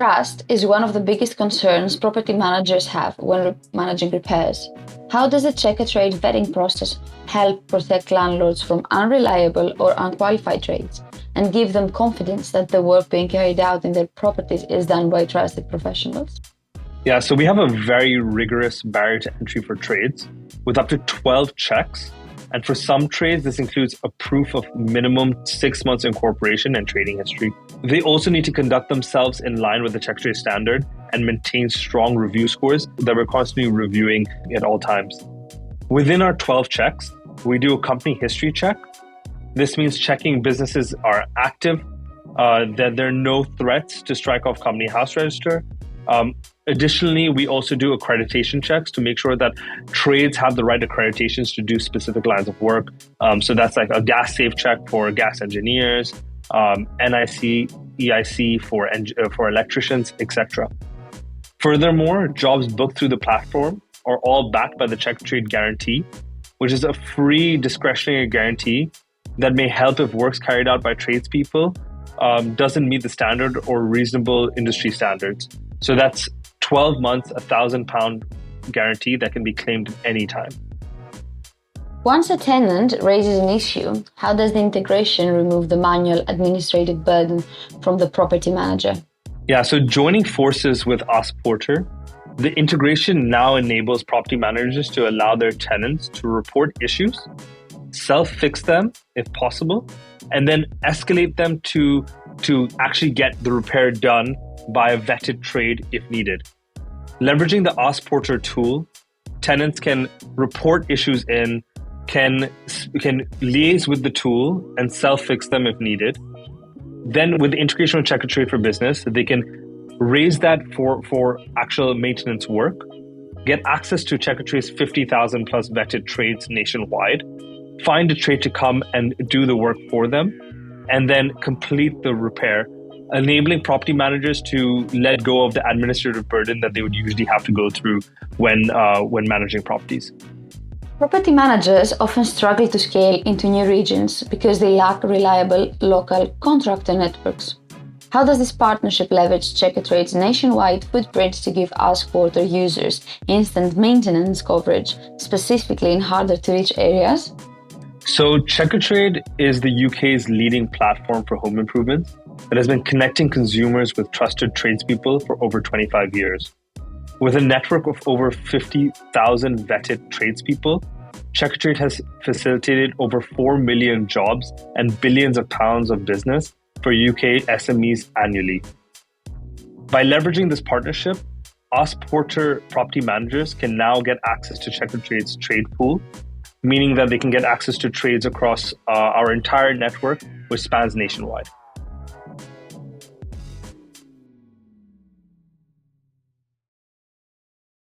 Trust is one of the biggest concerns property managers have when managing repairs. How does the Checkatrade vetting process help protect landlords from unreliable or unqualified trades and give them confidence that the work being carried out in their properties is done by trusted professionals? Yeah, so we have a very rigorous barrier to entry for trades with up to 12 checks. And for some trades, this includes a proof of minimum 6 months incorporation and trading history. They also need to conduct themselves in line with the Checkatrade standard and maintain strong review scores that we're constantly reviewing at all times. Within our 12 checks, we do a company history check. This means checking businesses are active, that there are no threats to strike off company house register. Additionally, we also do accreditation checks to make sure that trades have the right accreditations to do specific lines of work. So that's like a gas safe check for gas engineers, NIC, EIC for electricians, etc. Furthermore, jobs booked through the platform are all backed by the Checkatrade guarantee, which is a free discretionary guarantee that may help if works carried out by tradespeople doesn't meet the standard or reasonable industry standards. So that's 12 months, £1,000 guarantee that can be claimed anytime. Once a tenant raises an issue, how does the integration remove the manual administrative burden from the property manager? Yeah, so joining forces with askporter, the integration now enables property managers to allow their tenants to report issues, self-fix them if possible, and then escalate them to actually get the repair done by a vetted trade if needed. Leveraging the askporter tool, tenants can report issues in, can liaise with the tool and self-fix them if needed. Then with the integration with Checkatrade for Business, they can raise that for actual maintenance work, get access to Checkatrade's 50,000 plus vetted trades nationwide, find a trade to come and do the work for them, and then complete the repair, enabling property managers to let go of the administrative burden that they would usually have to go through when managing properties. Property managers often struggle to scale into new regions because they lack reliable local contractor networks. How does this partnership leverage Checkatrade's nationwide footprint to give askporter users instant maintenance coverage, specifically in harder to reach areas? So Checkatrade is the UK's leading platform for home improvements that has been connecting consumers with trusted tradespeople for over 25 years. With a network of over 50,000 vetted tradespeople, Checkatrade has facilitated over 4 million jobs and billions of pounds of business for UK SMEs annually. By leveraging this partnership, askporter property managers can now get access to Checkatrade's trade pool, meaning that they can get access to trades across our entire network, which spans nationwide.